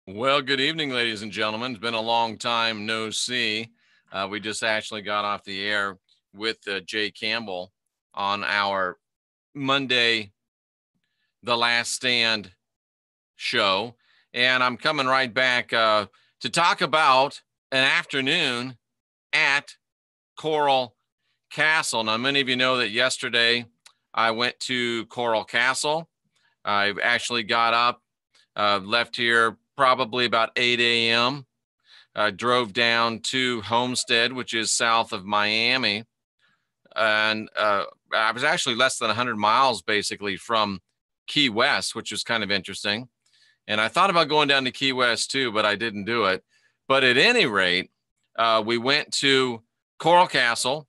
Well, good evening, ladies and gentlemen. It's been a long time no see. We just actually got off the air with Jay Campbell on our Monday, The Last Stand show. And I'm coming right back to talk about an afternoon at Coral Castle. Now, many of you know that yesterday I went to Coral Castle. I actually got up, left here probably about 8 a.m. Drove down to Homestead, which is south of Miami. And I was actually less than 100 miles basically from Key West, which was kind of interesting. And I thought about going down to Key West too, but I didn't do it. But at any rate, we went to Coral Castle,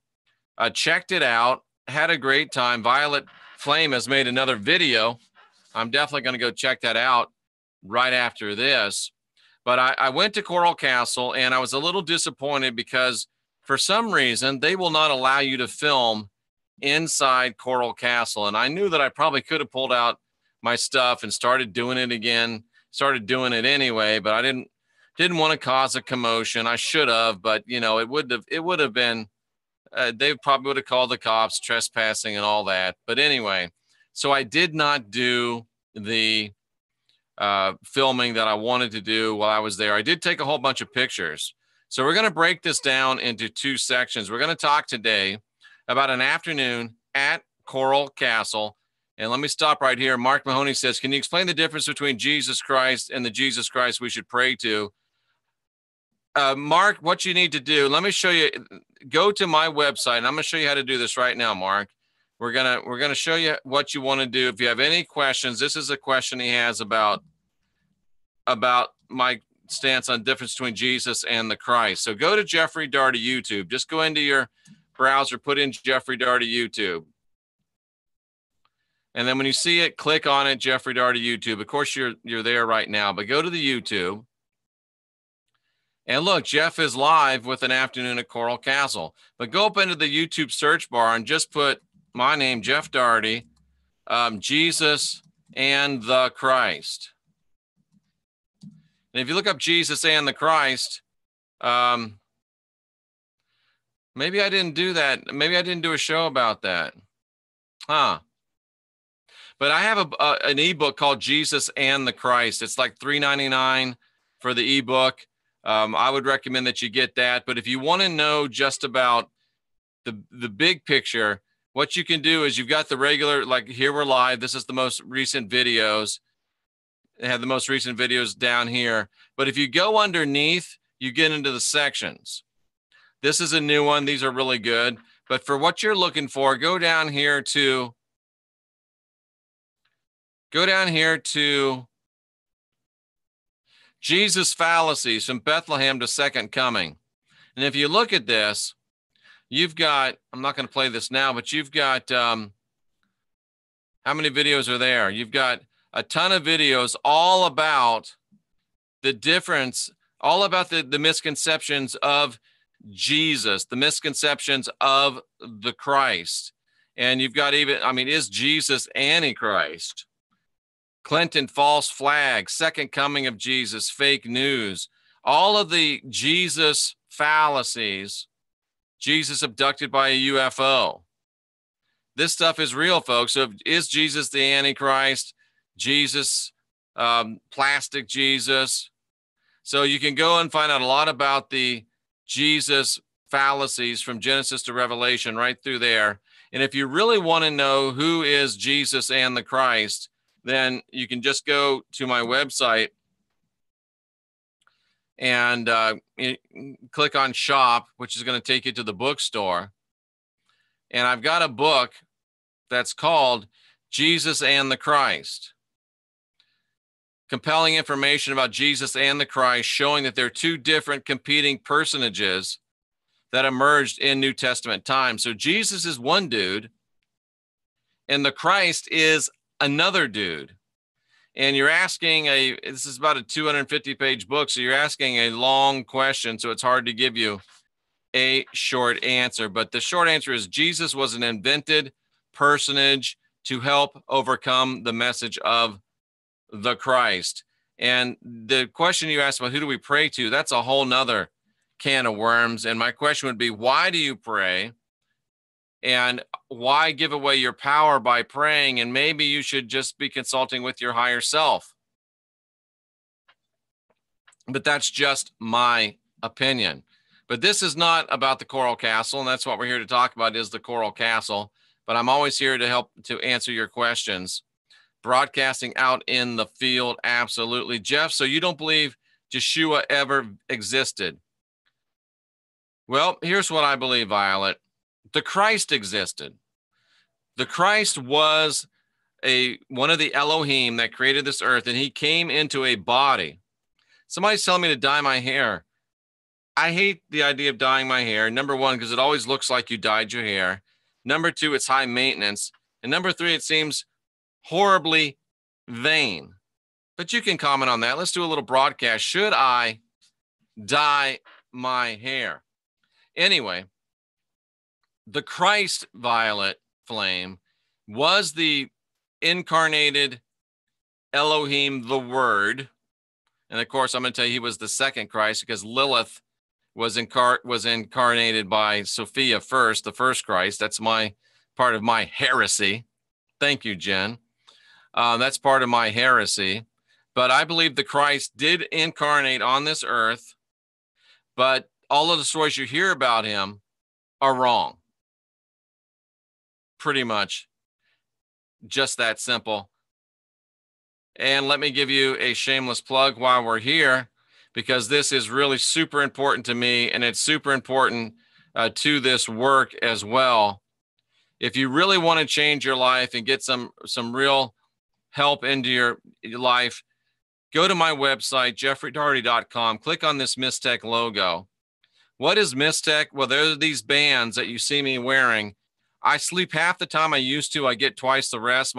checked it out, had a great time. Violet Flame has made another video. I'm definitely going to go check that out right after this. But I went to Coral Castle and I was a little disappointed because for some reason they will not allow you to film inside Coral Castle. And I knew that I probably could have pulled out my stuff and started doing it again, started doing it anyway, but I didn't want to cause a commotion. I should have, but you know, it would have been, they probably would have called the cops, trespassing and all that. But anyway, so I did not do the filming that I wanted to do while I was there. I did take a whole bunch of pictures. So we're going to break this down into two sections. We're going to talk today about an afternoon at Coral Castle. And let me stop right here. Mark Mahoney says, can you explain the difference between Jesus Christ and the Jesus Christ we should pray to? Mark, what you need to do, let me show you, go to my website, and I'm going to show you how to do this right now, Mark. We're gonna show you what you want to do. If you have any questions, this is a question he has about my stance on difference between Jesus and the Christ. So go to Jeffrey Darty YouTube. Just go into your browser, put in Jeffrey Darty YouTube. And then when you see it, click on it, Jeffrey Darty YouTube. Of course, you're there right now, but go to the YouTube. And look, Jeff is live with an afternoon at Coral Castle. But go up into the YouTube search bar and just put my name, Jeff Darty, Jesus and the Christ. And if you look up Jesus and the Christ, maybe I didn't do that. Maybe I didn't do a show about that. But I have an ebook called Jesus and the Christ. It's like $3.99 for the ebook. I would recommend that you get that. But if you want to know just about the big picture, what you can do is you've got the regular, like here we're live. This is the most recent videos. They have the most recent videos down here. But if you go underneath, you get into the sections. This is a new one. These are really good. But for what you're looking for, go down here to Jesus fallacies from Bethlehem to Second Coming. And if you look at this, you've got, I'm not going to play this now, but you've got, how many videos are there? You've got a ton of videos all about the difference, all about the misconceptions of Jesus, the misconceptions of the Christ. And you've got even, I mean, is Jesus Antichrist? Clinton false flag, second coming of Jesus, fake news, all of the Jesus fallacies. Jesus abducted by a UFO. This stuff is real, folks. So is Jesus the Antichrist? Jesus, plastic Jesus? So you can go and find out a lot about the Jesus fallacies from Genesis to Revelation right through there. And if you really want to know who is Jesus and the Christ, then you can just go to my website and click on shop, which is going to take you to the bookstore. And I've got a book that's called Jesus and the Christ. Compelling information about Jesus and the Christ, showing that they're two different competing personages that emerged in New Testament times. So Jesus is one dude and the Christ is another dude. And you're asking this is about a 250-page book, so you're asking a long question, so it's hard to give you a short answer. But the short answer is Jesus was an invented personage to help overcome the message of the Christ. And the question you asked about who do we pray to, that's a whole nother can of worms. And my question would be, why do you pray? And why give away your power by praying? And maybe you should just be consulting with your higher self. But that's just my opinion. But this is not about the Coral Castle, and that's what we're here to talk about, is the Coral Castle. But I'm always here to help to answer your questions. Broadcasting out in the field, absolutely. Jeff, so you don't believe Yeshua ever existed? Well, here's what I believe, Violet. The Christ existed. The Christ was one of the Elohim that created this earth, and he came into a body. Somebody's telling me to dye my hair. I hate the idea of dyeing my hair. Number one, because it always looks like you dyed your hair. Number two, it's high maintenance. And number three, it seems horribly vain. But you can comment on that. Let's do a little broadcast. Should I dye my hair? Anyway, the Christ, Violet Flame, was the incarnated Elohim, the Word. And of course, I'm going to tell you he was the second Christ, because Lilith was incarnated by Sophia first, the first Christ. That's part of my heresy. Thank you, Jen. That's part of my heresy. But I believe the Christ did incarnate on this earth, but all of the stories you hear about him are wrong. Pretty much just that simple. And let me give you a shameless plug while we're here, because this is really super important to me, and it's super important to this work as well. If you really want to change your life and get some real help into your life, go to my website, jeffreydaugherty.com. Click on this Mystech logo. What is Mystech? Well, there are these bands that you see me wearing. I sleep half the time I used to. I get twice the rest.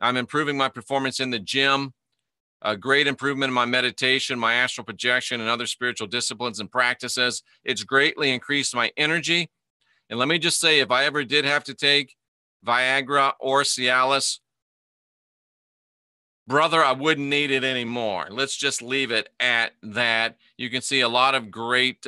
I'm improving my performance in the gym, a great improvement in my meditation, my astral projection, and other spiritual disciplines and practices. It's greatly increased my energy. And let me just say, if I ever did have to take Viagra or Cialis, brother, I wouldn't need it anymore. Let's just leave it at that. You can see a lot of great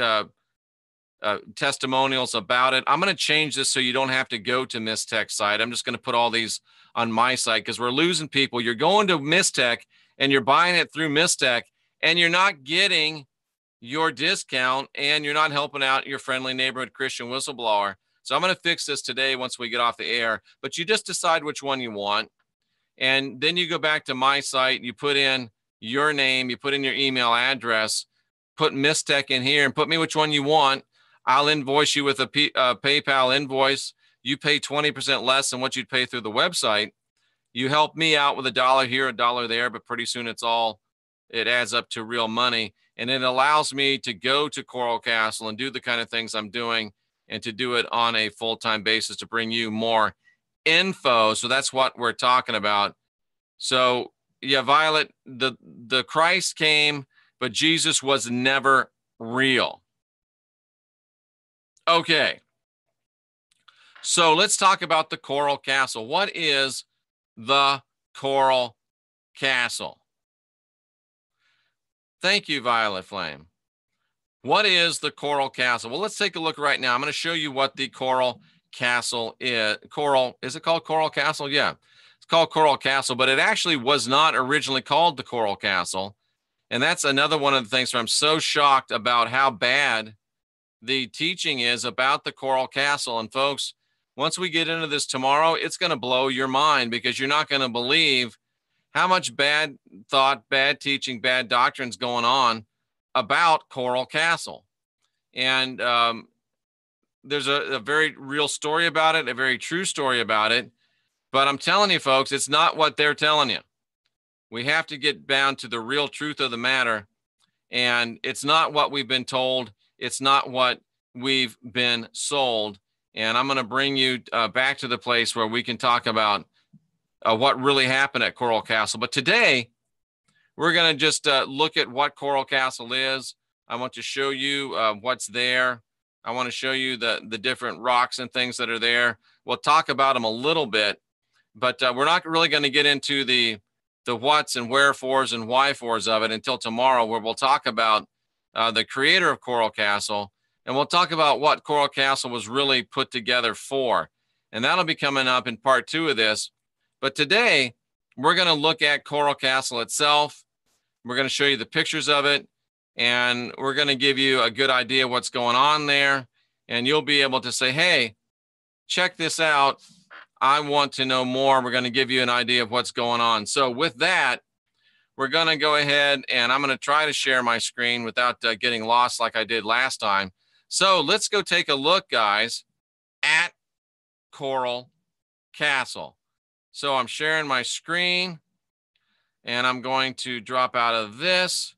testimonials about it. I'm going to change this so you don't have to go to Mystech's site. I'm just going to put all these on my site, because we're losing people. You're going to Mystech and you're buying it through Mystech, and you're not getting your discount, and you're not helping out your friendly neighborhood Christian whistleblower. So I'm going to fix this today once we get off the air, but you just decide which one you want. And then you go back to my site, you put in your name, you put in your email address, put Mystech in here, and put me which one you want. I'll invoice you with a PayPal invoice. You pay 20% less than what you'd pay through the website. You help me out with $1 here, $1 there, but pretty soon it adds up to real money. And it allows me to go to Coral Castle and do the kind of things I'm doing, and to do it on a full-time basis to bring you more info. So that's what we're talking about. So yeah, Violet, the Christ came, but Jesus was never real. Okay. So let's talk about the Coral Castle. What is the Coral Castle? Thank you, Violet Flame. What is the Coral Castle? Well, let's take a look right now. I'm going to show you what the Coral Castle is. Is it called Coral Castle? Yeah, it's called Coral Castle, but it actually was not originally called the Coral Castle. And that's another one of the things where I'm so shocked about how bad the teaching is about the Coral Castle. And folks, once we get into this tomorrow, it's going to blow your mind, because you're not going to believe how much bad thought, bad teaching, bad doctrine's going on about Coral Castle. And there's a very real story about it, a very true story about it. But I'm telling you, folks, it's not what they're telling you. We have to get down to the real truth of the matter. And it's not what we've been told. It's not what we've been sold. And I'm going to bring you back to the place where we can talk about what really happened at Coral Castle. But today, we're going to just look at what Coral Castle is. I want to show you what's there. I want to show you the different rocks and things that are there. We'll talk about them a little bit, but we're not really going to get into the the what's and wherefores and whyfores of it until tomorrow, where we'll talk about the creator of Coral Castle, and we'll talk about what Coral Castle was really put together for. And that'll be coming up in part 2 of this. But today, we're going to look at Coral Castle itself. We're going to show you the pictures of it, and we're going to give you a good idea of what's going on there. And you'll be able to say, hey, check this out. I want to know more. We're going to give you an idea of what's going on. So with that, we're going to go ahead and I'm going to try to share my screen without getting lost like I did last time. So let's go take a look, guys, at Coral Castle. So I'm sharing my screen, and I'm going to drop out of this,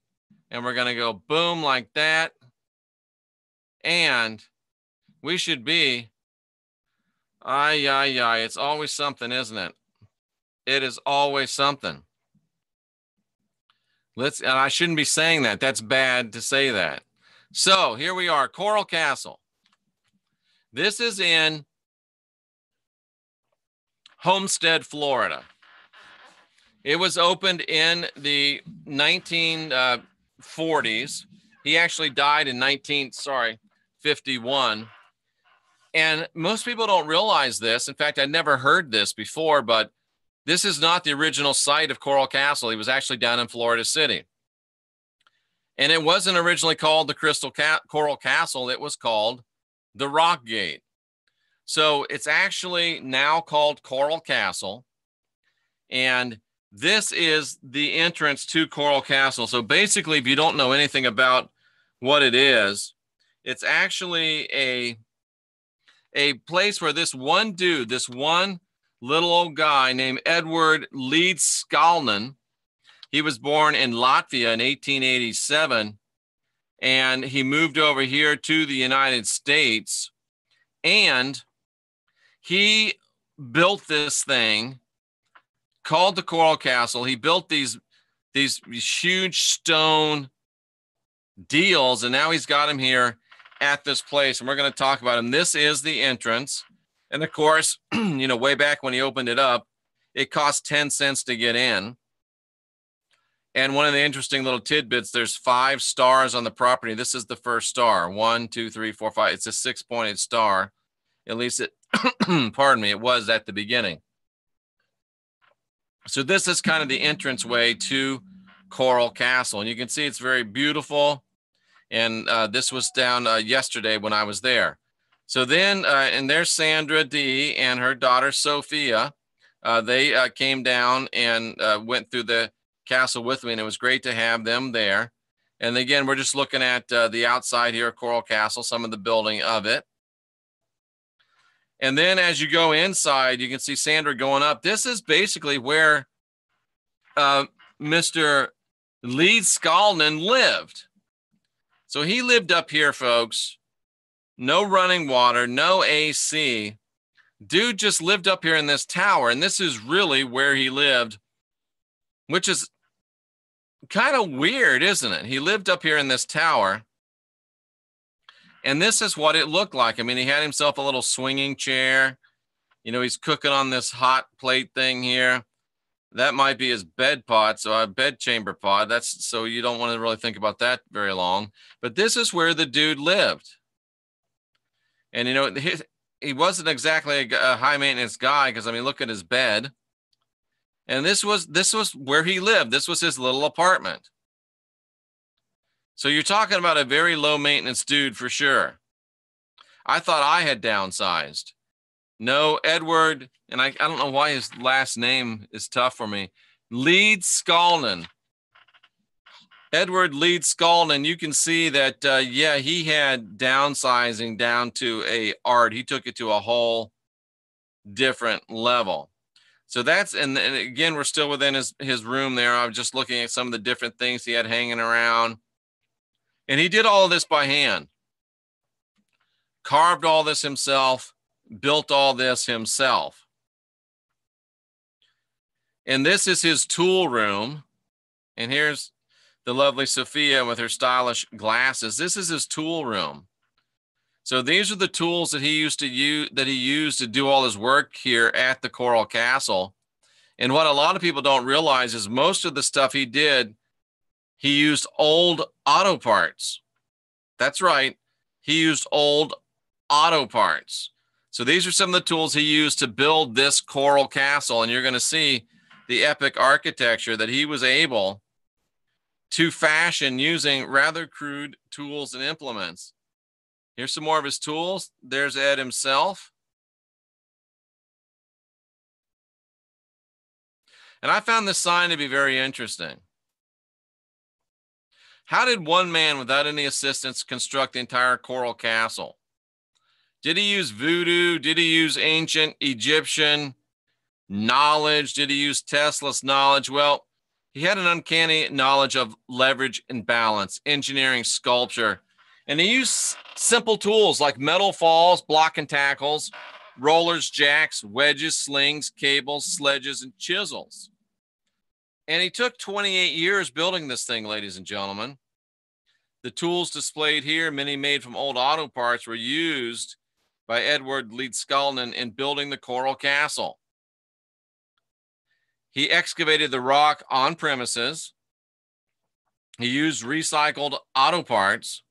and we're going to go boom like that. And we should be, it's always something, isn't it? It is always something. And I shouldn't be saying that. That's bad to say that. So here we are, Coral Castle. This is in Homestead, Florida. It was opened in the 1940s. He actually died in 51. And most people don't realize this. In fact, I'd never heard this before, but this is not the original site of Coral Castle. He was actually down in Florida City. And it wasn't originally called the Coral Castle. It was called the Rock Gate. So it's actually now called Coral Castle. And this is the entrance to Coral Castle. So basically, if you don't know anything about what it is, it's actually a place where this one dude, this one little old guy named Edward Leedskalnin, he was born in Latvia in 1887, and he moved over here to the United States, and he built this thing called the Coral Castle. He built these huge stone deals, and now he's got them here at this place, and we're going to talk about him. This is the entrance. And of course, way back when he opened it up, it cost 10 cents to get in. And one of the interesting little tidbits, there's 5 stars on the property. This is the first star. 1, 2, 3, 4, 5. It's a 6-pointed star. At least it, pardon me, it was at the beginning. So this is kind of the entranceway to Coral Castle. And you can see it's very beautiful. And this was down yesterday when I was there. So then, and there's Sandra D. and her daughter Sophia. They came down and went through the castle with me, and it was great to have them there. And again, we're just looking at the outside here of Coral Castle, some of the building of it. And then as you go inside, you can see Sandra going up. This is basically where Mr. Leedskalnin lived. So he lived up here, folks. No running water, no AC. Dude just lived up here in this tower, and this is really where he lived, which is kind of weird, isn't it? He lived up here in this tower, and this is what it looked like. I mean, he had himself a little swinging chair. He's cooking on this hot plate thing here. That might be his bed pot, so a bed chamber pot. So you don't want to really think about that very long. But this is where the dude lived. And, he wasn't exactly a high maintenance guy because, I mean, look at his bed. And this was where he lived. This was his little apartment. So you're talking about a very low maintenance dude for sure. I thought I had downsized. No, Edward, and I don't know why his last name is tough for me. Leedskalnin. Edward Leedskalnin, you can see that, he had downsizing down to a art. He took it to a whole different level. So that's, and again, we're still within his room there. I was just looking at some of the different things he had hanging around. And he did all of this by hand. Carved all this himself, built all this himself. And this is his tool room. And here's the lovely Sophia with her stylish glasses. This is his tool room. So these are the tools that he used to do all his work here at the Coral Castle. And what a lot of people don't realize is most of the stuff he did, he used old auto parts. That's right. He used old auto parts. So these are some of the tools he used to build this coral castle. And you're going to see the epic architecture that he was able to fashion using rather crude tools and implements. Here's some more of his tools. There's Ed himself. And I found this sign to be very interesting. How did one man without any assistance construct the entire coral castle? Did he use voodoo? Did he use ancient Egyptian knowledge? Did he use Tesla's knowledge? Well, he had an uncanny knowledge of leverage and balance, engineering, sculpture, and he used simple tools like metal falls, block and tackles, rollers, jacks, wedges, slings, cables, sledges, and chisels. And he took 28 years building this thing, ladies and gentlemen. The tools displayed here, many made from old auto parts, were used by Edward Leedskalnin in building the coral castle. He excavated the rock on premises. He used recycled auto parts.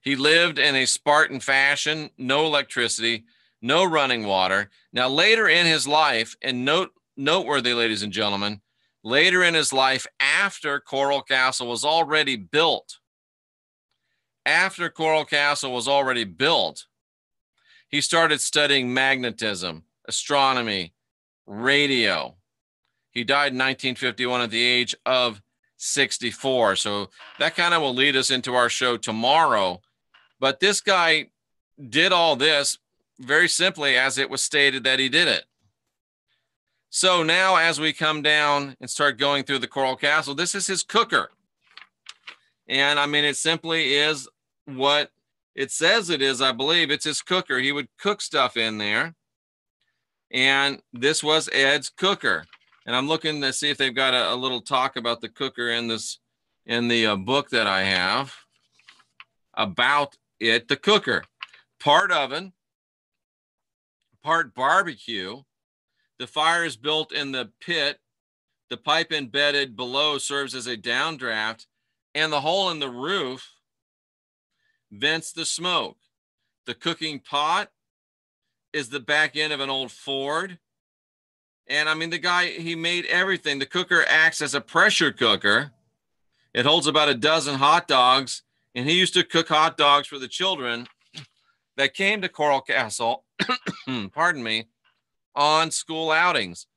He lived in a Spartan fashion, no electricity, no running water. Now, later in his life, and noteworthy, ladies and gentlemen, later in his life, after Coral Castle was already built, he started studying magnetism, astronomy, radio. He died in 1951 at the age of 64. So that kind of will lead us into our show tomorrow. But this guy did all this very simply as it was stated that he did it. So now as we come down and start going through the Coral Castle, this is his cooker. And I mean, it simply is what it says it is, I believe. It's his cooker. He would cook stuff in there. And this was Ed's cooker. And I'm looking to see if they've got a little talk about the cooker in the book that I have about it. The cooker, part oven, part barbecue. The fire is built in the pit. The pipe embedded below serves as a downdraft, and the hole in the roof vents the smoke. The cooking pot is the back end of an old Ford. And I mean, the guy, he made everything. The cooker acts as a pressure cooker. It holds about a dozen hot dogs, and he used to cook hot dogs for the children that came to Coral Castle, pardon me, on school outings.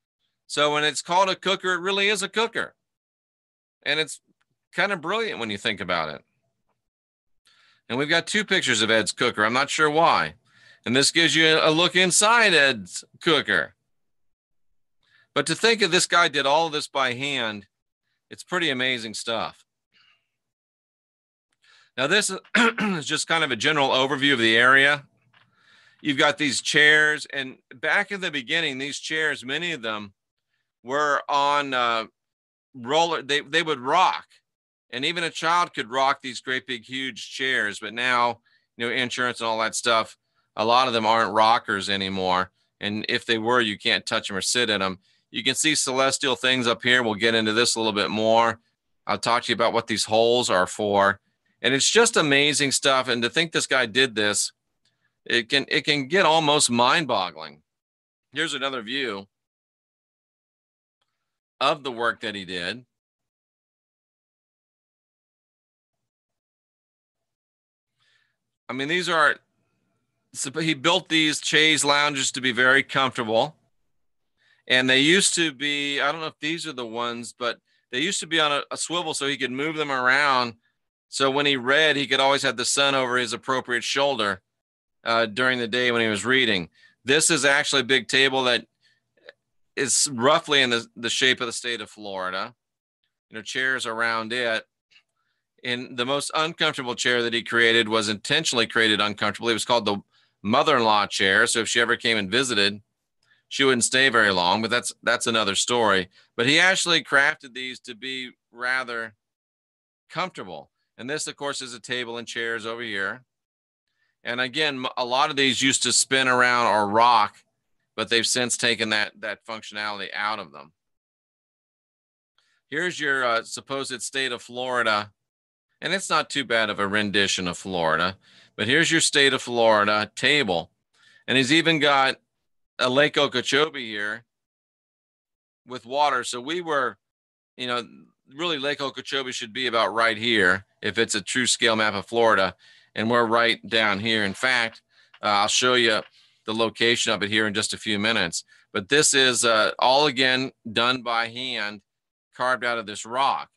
So when it's called a cooker, it really is a cooker. And it's kind of brilliant when you think about it. And we've got two pictures of Ed's cooker. I'm not sure why. And this gives you a look inside Ed's cooker. But to think of this guy did all of this by hand, it's pretty amazing stuff. Now, this is just kind of a general overview of the area. You've got these chairs, and back in the beginning, these chairs, many of them were on roller. They would rock, and even a child could rock these great big huge chairs. But now, insurance and all that stuff, a lot of them aren't rockers anymore. And if they were, you can't touch them or sit in them. You can see celestial things up here. We'll get into this a little bit more. I'll talk to you about what these holes are for. And it's just amazing stuff. And to think this guy did this, it can get almost mind-boggling. Here's another view of the work that he did. I mean, he built these chaise lounges to be very comfortable. And they used to be, I don't know if these are the ones, but they used to be on a swivel so he could move them around. So when he read, he could always have the sun over his appropriate shoulder during the day when he was reading. This is actually a big table that is roughly in the shape of the state of Florida. Chairs around it. And the most uncomfortable chair that he created was intentionally created uncomfortable. It was called the mother-in-law chair. So if she ever came and visited, she wouldn't stay very long, but that's another story. But he actually crafted these to be rather comfortable. And this, of course, is a table and chairs over here. And again, a lot of these used to spin around or rock, but they've since taken that functionality out of them. Here's your supposed state of Florida. And it's not too bad of a rendition of Florida, but here's your state of Florida table. And he's even got a Lake Okeechobee here with water. So we were, really Lake Okeechobee should be about right here if it's a true scale map of Florida. And we're right down here. In fact, I'll show you the location of it here in just a few minutes. But this is all again done by hand, carved out of this rock.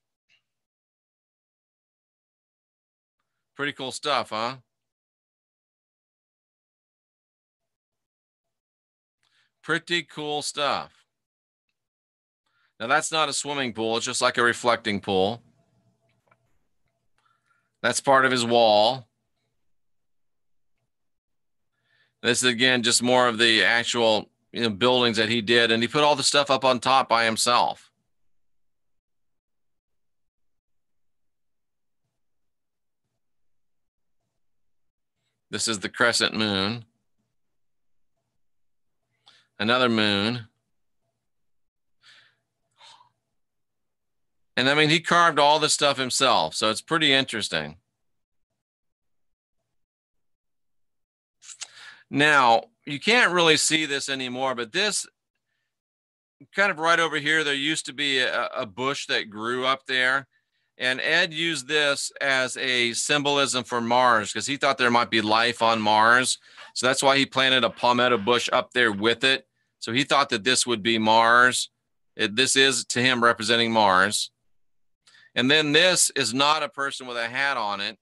Pretty cool stuff, huh? Pretty cool stuff. Now that's not a swimming pool. It's just like a reflecting pool. That's part of his wall. This is, again, just more of the actual buildings that he did. And he put all the stuff up on top by himself. This is the crescent moon. Another moon. And I mean, he carved all this stuff himself. So it's pretty interesting. Now, you can't really see this anymore, but this kind of right over here, there used to be a bush that grew up there. And Ed used this as a symbolism for Mars because he thought there might be life on Mars. So that's why he planted a palmetto bush up there with it. So he thought that this would be Mars. This is, to him, representing Mars. And then this is not a person with a hat on it.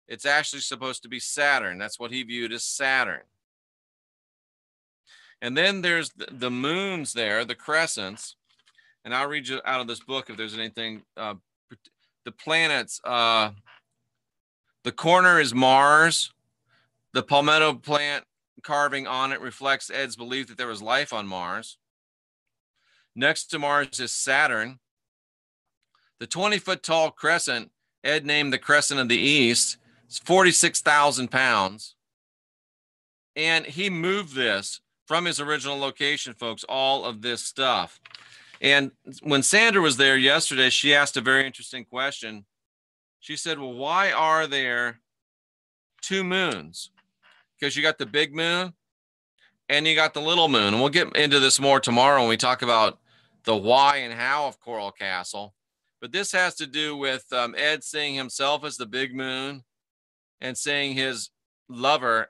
It's actually supposed to be Saturn. That's what he viewed as Saturn. And then there's the moons there, the crescents. And I'll read you out of this book if there's anything. The planets, the corner is Mars. The palmetto plant carving on it reflects Ed's belief that there was life on Mars. Next to Mars is Saturn. The 20-foot tall crescent, Ed named the crescent of the East. It's 46,000 pounds. And he moved this from his original location, folks, all of this stuff. And when Sandra was there yesterday, she asked a very interesting question. She said, well, why are there two moons? Because you got the big moon and you got the little moon. And we'll get into this more tomorrow when we talk about the why and how of Coral Castle. But this has to do with Ed seeing himself as the big moon and seeing his lover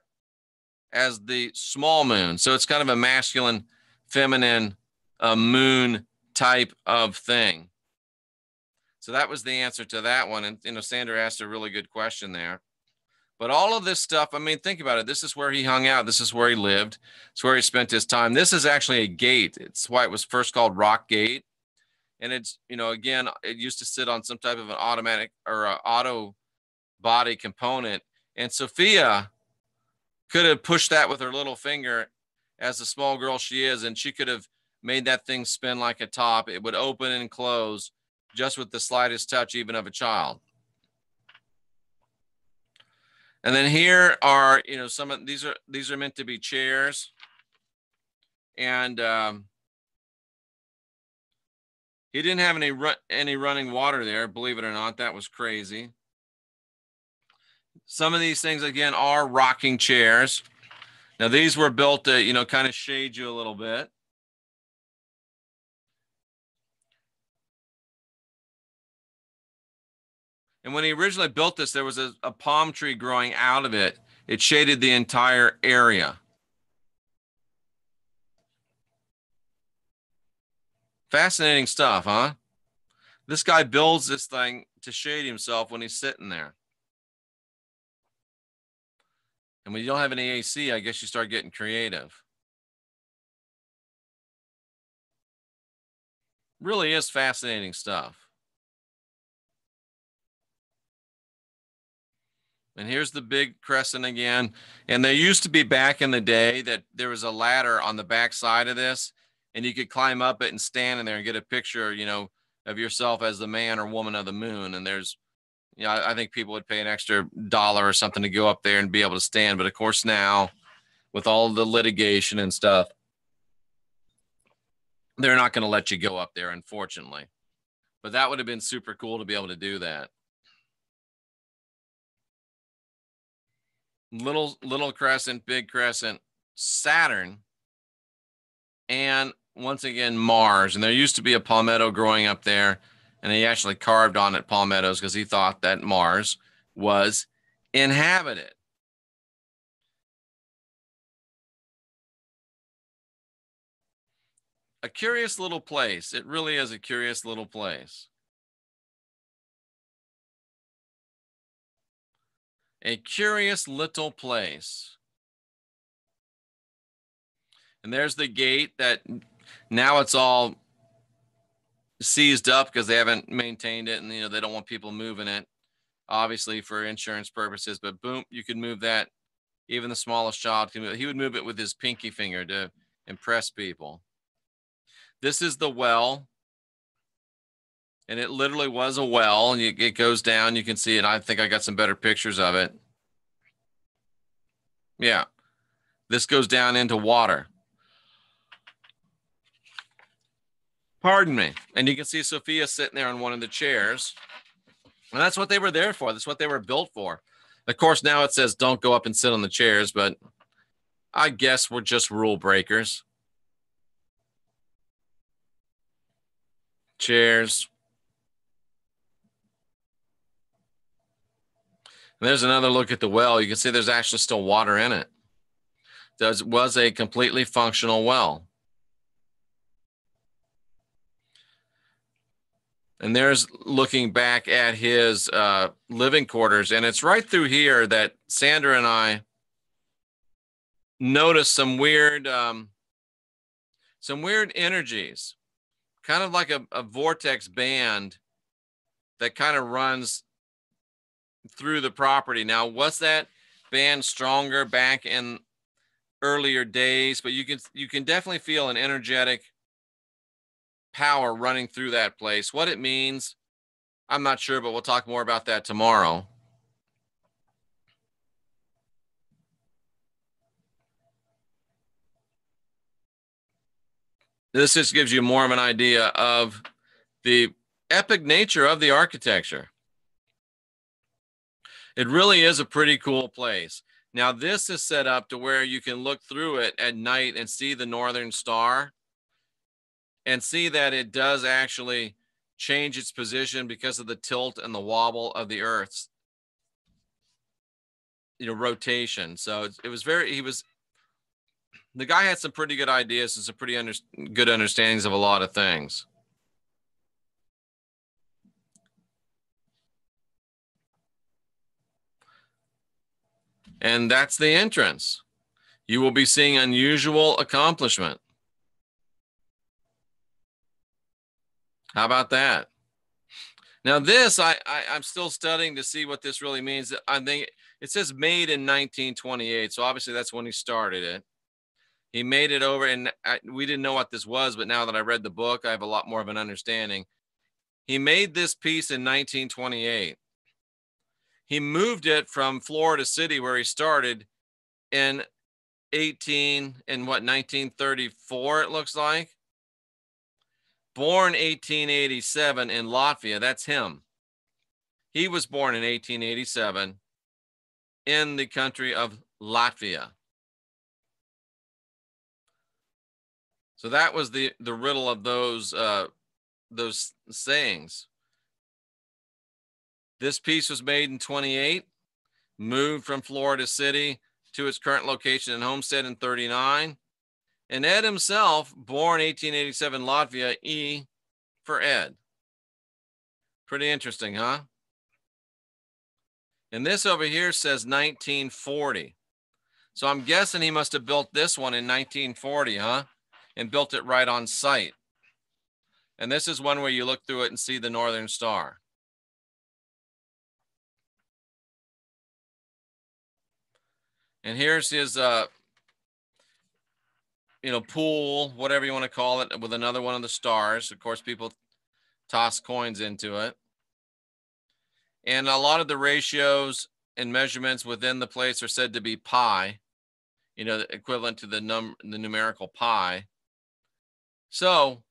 as the small moon. So it's kind of a masculine, feminine moon type of thing. So that was the answer to that one. And, Sandra asked a really good question there. But all of this stuff, I mean, think about it. This is where he hung out. This is where he lived. It's where he spent his time. This is actually a gate. It's why it was first called Rock Gate. And it's, again, it used to sit on some type of an automatic or auto body component. And Sophia could have pushed that with her little finger as the small girl she is, and she could have made that thing spin like a top. It would open and close just with the slightest touch, even of a child. And then here are, some of these are meant to be chairs. And he didn't have any running water there, believe it or not. That was crazy. Some of these things, again, are rocking chairs. Now, these were built to, kind of shade you a little bit. And when he originally built this, there was a palm tree growing out of it. It shaded the entire area. Fascinating stuff, huh? This guy builds this thing to shade himself when he's sitting there. And when you don't have any AC, I guess you start getting creative. Really is fascinating stuff. And here's the big crescent again. And there used to be back in the day that there was a ladder on the back side of this, and you could climb up it and stand in there and get a picture, of yourself as the man or woman of the moon. And there's, I think people would pay an extra $1 or something to go up there and be able to stand. But of course now, with all the litigation and stuff, they're not going to let you go up there, unfortunately. But that would have been super cool to be able to do that. Little crescent, big crescent, Saturn, and once again, Mars. And there used to be a palmetto growing up there, and he actually carved on it palmettos because he thought that Mars was inhabited. A curious little place. It really is a curious little place. A curious little place. And there's the gate that now it's all seized up because they haven't maintained it, and they don't want people moving it, obviously for insurance purposes. But boom, you can move that. Even the smallest child can move it. He would move it with his pinky finger to impress people. This is the well, and it literally was a well, and it goes down. You can see it. I think I got some better pictures of it. Yeah, this goes down into water. Pardon me. And you can see Sophia sitting there on one of the chairs. And that's what they were there for. That's what they were built for. Of course, now it says don't go up and sit on the chairs, but I guess we're just rule breakers. Chairs. And there's another look at the well. You can see there's actually still water in it. It was a completely functional well. And there's looking back at his living quarters. And it's right through here that Sandra and I noticed some weird energies, kind of like a vortex band that kind of runs through the property. Now, was that band stronger back in earlier days? But you can definitely feel an energetic power running through that place. What it means, I'm not sure, but we'll talk more about that tomorrow. This just gives you more of an idea of the epic nature of the architecture. It really is a pretty cool place. Now, this is set up to where you can look through it at night and see the northern star and see that it does actually change its position because of the tilt and the wobble of the Earth's rotation. So it was the guy had some pretty good ideas and some pretty good understandings of a lot of things. And that's the entrance. You will be seeing unusual accomplishment. How about that? Now this, I'm still studying to see what this really means. I think it says made in 1928. So obviously that's when he started it. He made it over, and we didn't know what this was, but now that I read the book, I have a lot more of an understanding. He made this piece in 1928. He moved it from Florida City, where he started, in 1934, it looks like. Born 1887 in Latvia. That's him. He was born in 1887 in the country of Latvia. So that was the riddle of those sayings. This piece was made in 28, moved from Florida City to its current location in Homestead in 39. And Ed himself, born 1887 Latvia, E for Ed. Pretty interesting, huh? And this over here says 1940. So I'm guessing he must have built this one in 1940, huh? And built it right on site. And this is one where you look through it and see the Northern Star. And here's his pool, whatever you want to call it, with another one of the stars. Of course, people toss coins into it. And a lot of the ratios and measurements within the place are said to be pi, equivalent to the numerical pi. So,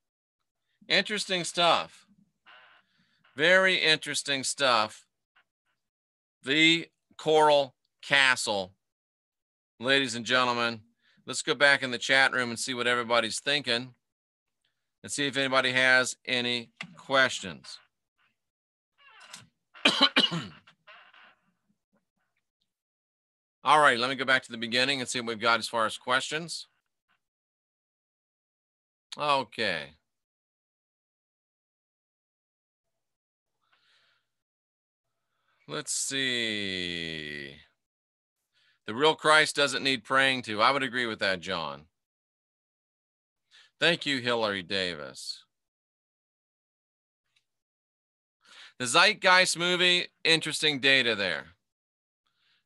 interesting stuff. Very interesting stuff. The Coral Castle. Ladies and gentlemen, let's go back in the chat room and see what everybody's thinking and see if anybody has any questions. All right, let me go back to the beginning and see what we've got as far as questions. Okay. Let's see. The real Christ doesn't need praying to. I would agree with that, John. Thank you, Hillary Davis. The Zeitgeist movie, interesting data there.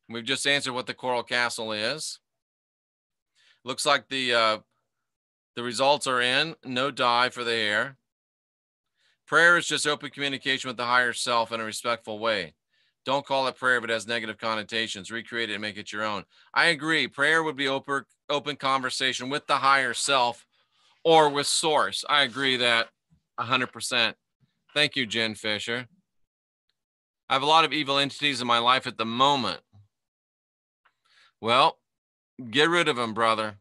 We've just answered what the Coral Castle is. Looks like the results are in. No dye for the hair. Prayer is just open communication with the higher self in a respectful way. Don't call it prayer if it has negative connotations. Recreate it and make it your own. I agree. Prayer would be open conversation with the higher self or with source. I agree that 100%. Thank you, Jen Fisher. I have a lot of evil entities in my life at the moment. Well, get rid of them, brother.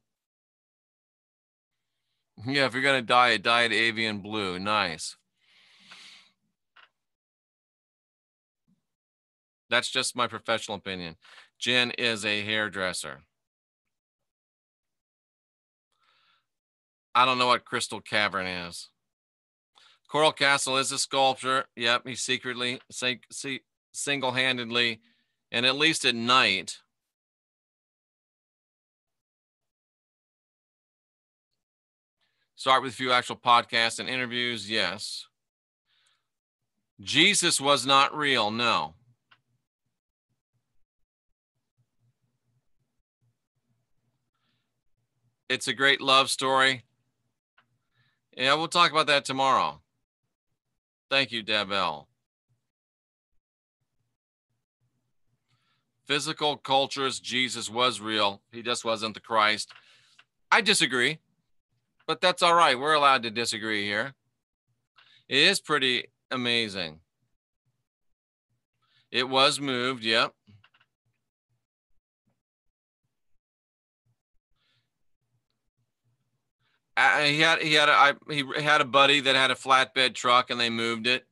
Yeah, if you're going to dye it avian blue. Nice. That's just my professional opinion. Jen is a hairdresser. I don't know what Crystal Cavern is. Coral Castle is a sculpture. Yep, he secretly, single-handedly, and at least at night. Start with a few actual podcasts and interviews. Yes. Jesus was not real. No. It's a great love story. Yeah, we'll talk about that tomorrow. Thank you, Deb L. Physical cultures, Jesus was real. He just wasn't the Christ. I disagree, but that's all right. We're allowed to disagree here. It is pretty amazing. It was moved, yep. He had a buddy that had a flatbed truck and they moved it.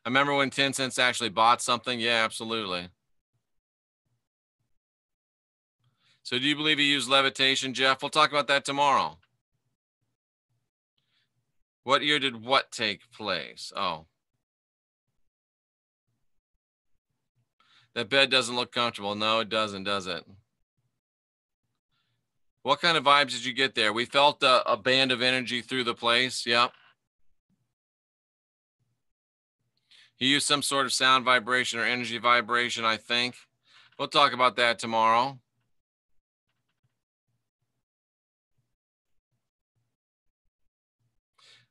I remember when 10 cents actually bought something. Yeah, absolutely. So do you believe he used levitation, Jeff? We'll talk about that tomorrow. What year did what take place? Oh. That bed doesn't look comfortable. No, it doesn't, does it? What kind of vibes did you get there? We felt a band of energy through the place. Yep. He used some sort of sound vibration or energy vibration, I think. We'll talk about that tomorrow.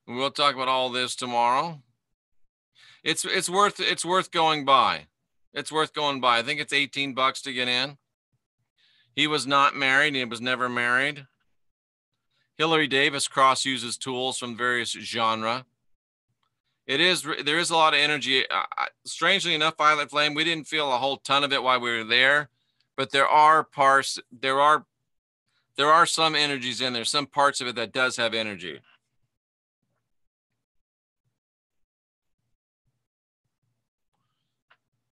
We'll talk about all this tomorrow. It's worth going by. It's worth going by. I think it's $18 to get in. He was not married. He was never married. Hillary Davis cross uses tools from various genre. There is a lot of energy. Strangely enough, Violet Flame, we didn't feel a whole ton of it while we were there, but there are some energies in there, some parts of it that does have energy.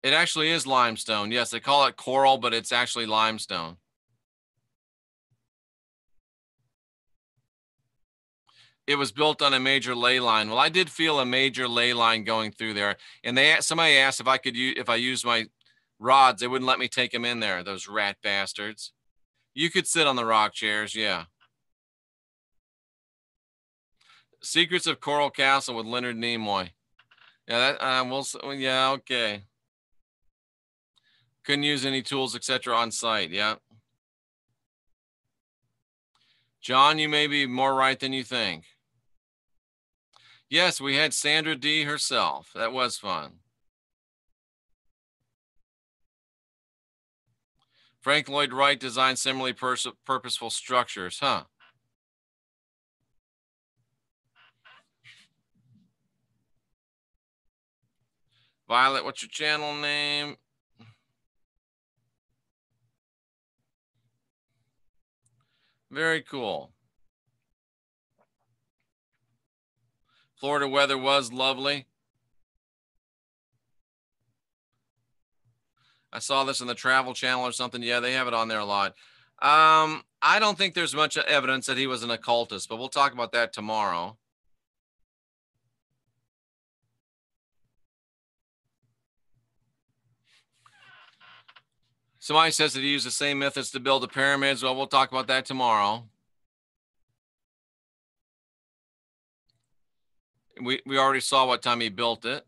It actually is limestone. Yes, they call it coral, but it's actually limestone. It was built on a major ley line. Well, I did feel a major ley line going through there. And somebody asked if I used my rods, they wouldn't let me take them in there, those rat bastards. You could sit on the rock chairs, yeah. Secrets of Coral Castle with Leonard Nimoy. Yeah, that yeah, okay. Couldn't use any tools, etc. on site, yeah. John, you may be more right than you think. Yes, we had Sandra D herself. That was fun. Frank Lloyd Wright designed similarly purposeful structures, huh? Violet, what's your channel name? Very cool. Florida weather was lovely. I saw this in the Travel Channel or something. Yeah, they have it on there a lot. I don't think there's much evidence that he was an occultist, but we'll talk about that tomorrow. Somebody says that he used the same methods to build the pyramids. Well, we'll talk about that tomorrow. We already saw what time he built it.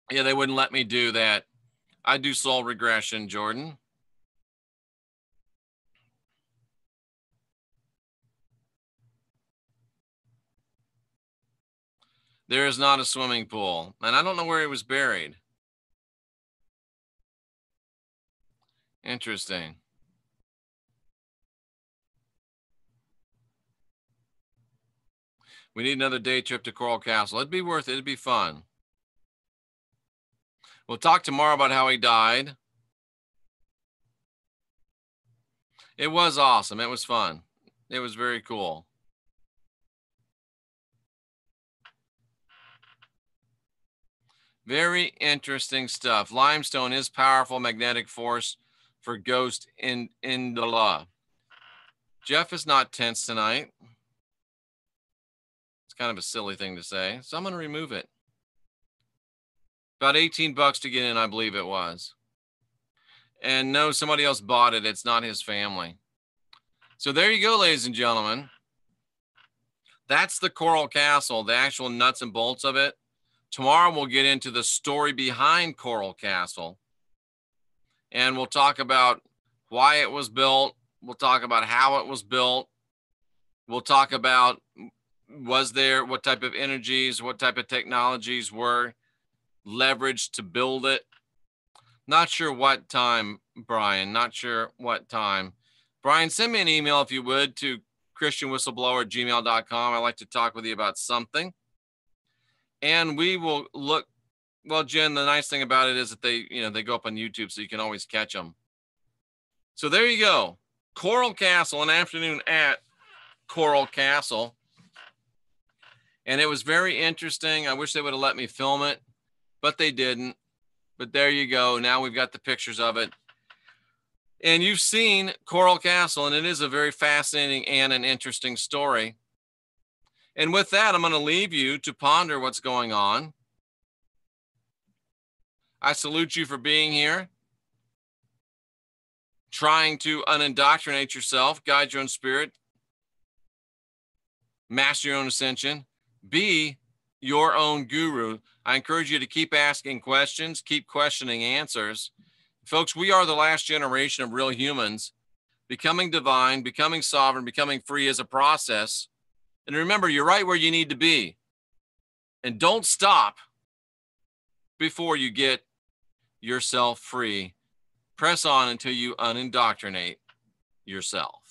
Yeah, they wouldn't let me do that. I do soul regression, Jordan. There is not a swimming pool, and I don't know where he was buried. Interesting. We need another day trip to Coral Castle. It'd be worth it. It'd be fun. We'll talk tomorrow about how he died. It was awesome. It was fun. It was very cool. Very interesting stuff. Limestone is powerful magnetic force for ghost in the law. Jeff is not tense tonight. It's kind of a silly thing to say, so I'm going to remove it. About $18 to get in, I believe it was. And no, somebody else bought it. It's not his family. So there you go, ladies and gentlemen. That's the Coral Castle, the actual nuts and bolts of it. Tomorrow we'll get into the story behind Coral Castle. And we'll talk about why it was built. We'll talk about how it was built. We'll talk about what type of energies, what type of technologies were leveraged to build it. Not sure what time, Brian. Not sure what time. Brian, send me an email if you would to christianwhistleblower@gmail.com. I'd like to talk with you about something. And we will look. Well, Jen, the nice thing about it is that they go up on YouTube, so you can always catch them. So there you go. Coral Castle, an afternoon at Coral Castle. And it was very interesting. I wish they would have let me film it, but they didn't. But there you go. Now we've got the pictures of it. And you've seen Coral Castle, and it is a very fascinating and an interesting story. And with that, I'm going to leave you to ponder what's going on. I salute you for being here, trying to unindoctrinate yourself, guide your own spirit, master your own ascension, be your own guru. I encourage you to keep asking questions, keep questioning answers. Folks, we are the last generation of real humans. Becoming divine, becoming sovereign, becoming free is a process. And remember, you're right where you need to be. And don't stop before you get yourself free. Press on until you unindoctrinate yourself.